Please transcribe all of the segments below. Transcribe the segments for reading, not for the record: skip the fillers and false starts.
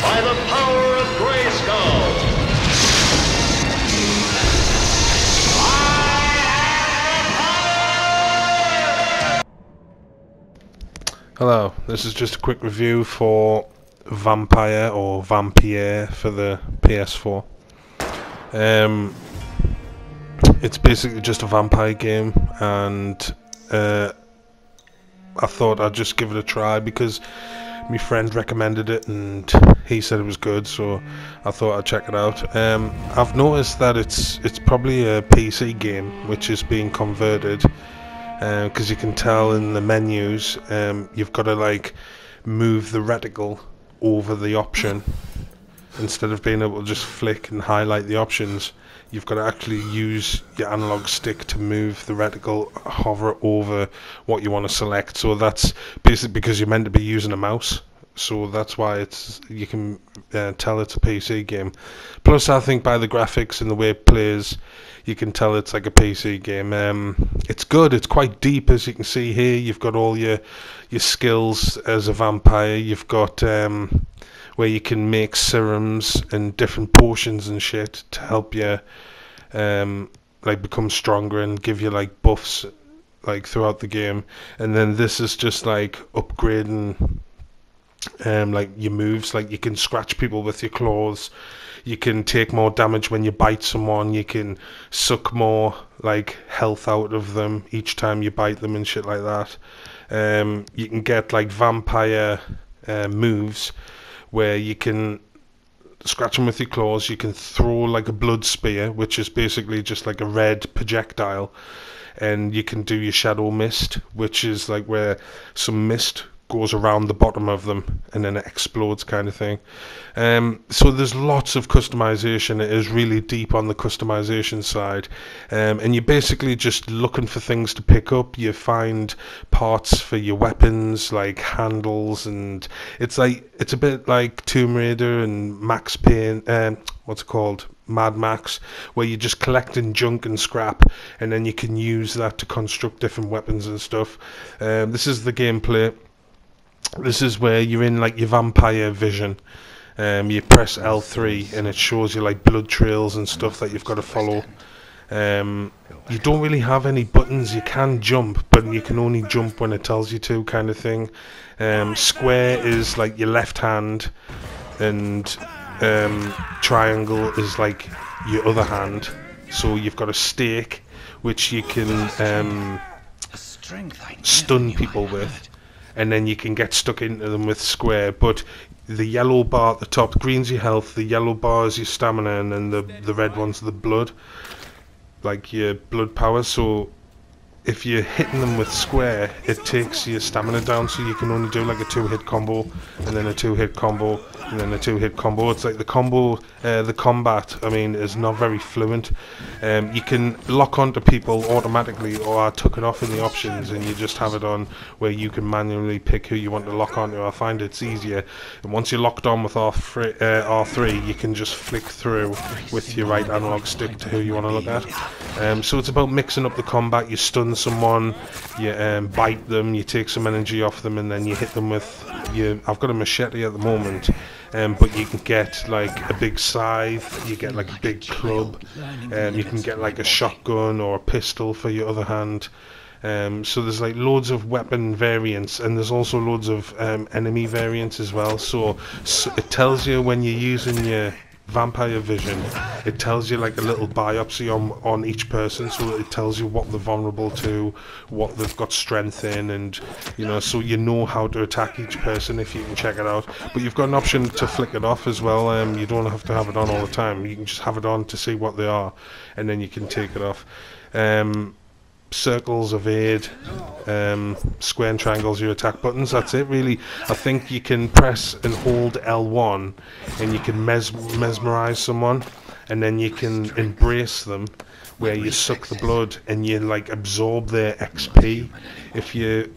by the power of Grayskull. Hello, this is just a quick review for Vampyr or Vampyr for the Ps4. It's basically just a vampire game, and I thought I'd just give it a try because my friend recommended it and he said it was good, so I thought I'd check it out. I've noticed that it's probably a PC game which is being converted, because you can tell in the menus you've got to like move the reticle over the option instead of being able to just flick and highlight the options. You've got to actually use your analog stick to move the reticle, hover over what you want to select. So that's basically because you're meant to be using a mouse. So that's why you can tell it's a PC game. Plus, I think by the graphics and the way it plays, you can tell it's like a PC game. It's good. It's quite deep, as you can see here. You've got all your skills as a vampire. You've got where you can make serums and different potions and shit to help you like become stronger and give you like buffs like throughout the game. And then this is just like upgrading like your moves. Like you can scratch people with your claws, you can take more damage when you bite someone, you can suck more like health out of them each time you bite them and shit like that. You can get like vampire moves where you can scratch them with your claws, you can throw like a blood spear, which is basically just like a red projectile, and you can do your shadow mist, which is like where some mist goes around the bottom of them and then it explodes, kind of thing. So there's lots of customization. It is really deep on the customization side, and you're basically just looking for things to pick up. You find parts for your weapons like handles, and it's a bit like Tomb Raider and Max Payne, what's it called, Mad Max, where you're just collecting junk and scrap, and then you can use that to construct different weapons and stuff. This is the gameplay. This is where you're in like your vampire vision. You press L3 and it shows you like blood trails and stuff that you've got to follow. You don't really have any buttons. You can jump, but you can only jump when it tells you to, kind of thing. Square is like your left hand, and triangle is like your other hand. So you've got a stake which you can stun people with, and then you can get stuck into them with square. But the yellow bar at the top, green's your health, the yellow bar is your stamina, and then the red one's the blood, like your blood power. So if you're hitting them with square, it takes your stamina down, so you can only do like a 2-hit combo, and then a 2-hit combo, and then a 2-hit combo. It's like the combat, I mean, is not very fluent. You can lock onto people automatically, or I took it off in the options, and you just have it on where you can manually pick who you want to lock onto. I find it's easier. And once you're locked on with R3, you can just flick through with your right analog stick to who you want to look at. So it's about mixing up the combat. You stun someone, you bite them, you take some energy off them, and then you hit them with I've got a machete at the moment, but you can get like a big scythe, you get like a big club, you can get like a shotgun or a pistol for your other hand. So there's like loads of weapon variants, and there's also loads of enemy variants as well. So it tells you when you're using your vampire vision, it tells you like a little biopsy on each person, so it tells you what they're vulnerable to, what they've got strength in, and so you know how to attack each person if you can check it out. But you've got an option to flick it off as well. You don't have to have it on all the time. You can just have it on to see what they are, and then you can take it off. Circles evade, square and triangles your attack buttons. That's it really. I think you can press and hold L1 and you can mesmerize someone, and then you can embrace them, where you suck the blood and you like absorb their XP. If you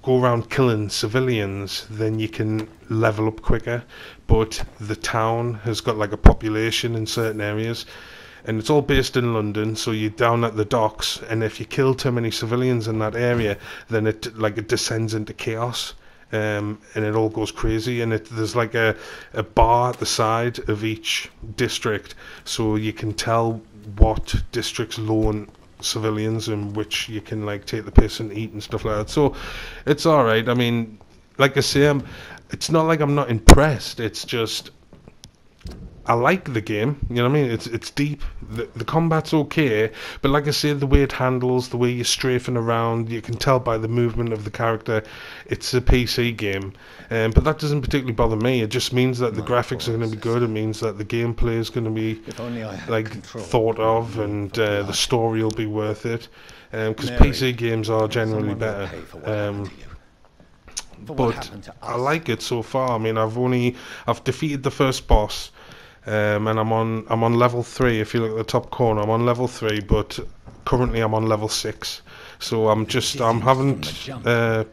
go around killing civilians, then you can level up quicker, but the town has got like a population in certain areas, and it's all based in London, so you're down at the docks, and if you kill too many civilians in that area, then it descends into chaos, and it all goes crazy. And there's like a bar at the side of each district, so you can tell what districts loan civilians and which you can like take the piss and eat and stuff like that. So it's all right. I mean, like I say, it's not like I'm not impressed. It's just I like the game, you know what I mean? It's deep. The combat's okay, but like I say, the way it handles, the way you're strafing around, you can tell by the movement of the character, it's a PC game. But that doesn't particularly bother me. It just means that the graphics are going to be good. It means that the gameplay is going to be like thought of, and the story will be worth it. Because PC games are generally better. But I like it so far. I mean, I've defeated the first boss. And I'm on level 3. If you look at the top corner, I'm on level 3, but currently I'm on level 6. So I haven't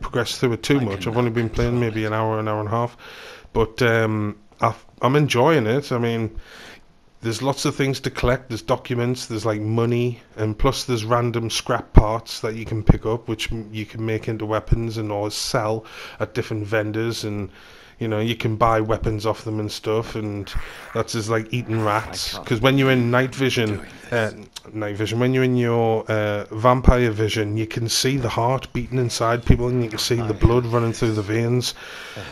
progressed through it too much. I've only been playing maybe an hour and a half, but I'm enjoying it. I mean, there's lots of things to collect. There's documents, there's like money, and plus there's random scrap parts that you can pick up, which you can make into weapons and or sell at different vendors, and you know, you can buy weapons off them and stuff, and that's just like eating rats. Because when you're in night vision, when you're in your vampire vision, you can see the heart beating inside people, and you can see the blood running through the veins.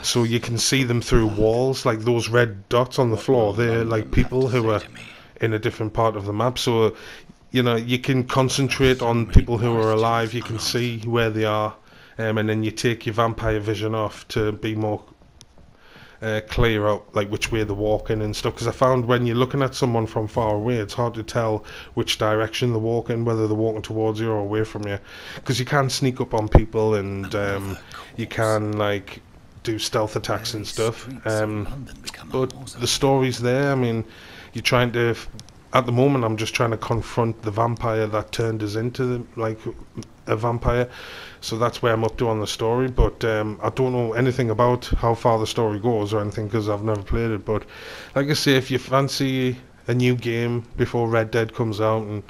So you can see them through walls, like those red dots on the floor. They're like people who are in a different part of the map. So, you know, you can concentrate on people who are alive. You can see where they are, and then you take your vampire vision off to be more clear out like which way they're walking and stuff, because I found when you're looking at someone from far away, it's hard to tell which direction they're walking, whether they're walking towards you or away from you, because you can sneak up on people, and you can like do stealth attacks and stuff, but the story's there. I mean, you're trying to, at the moment I'm just trying to confront the vampire that turned us into a vampire. So that's where I'm up to on the story, but I don't know anything about how far the story goes or anything, because I've never played it. But like I say, if you fancy a new game before Red Dead comes out and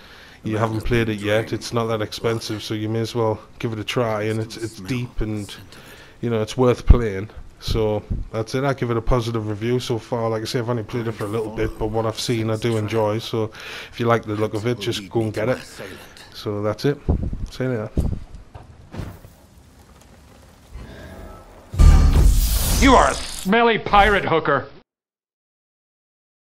you haven't played it yet, it's not that expensive, so you may as well give it a try. And it's deep, and you know, it's worth playing. So that's it. I give it a positive review so far. Like I say, I've only played it for a little bit, but what I've seen I do enjoy. So if you like the look of it, just go and get it. So that's it. See you later. You are a smelly pirate hooker.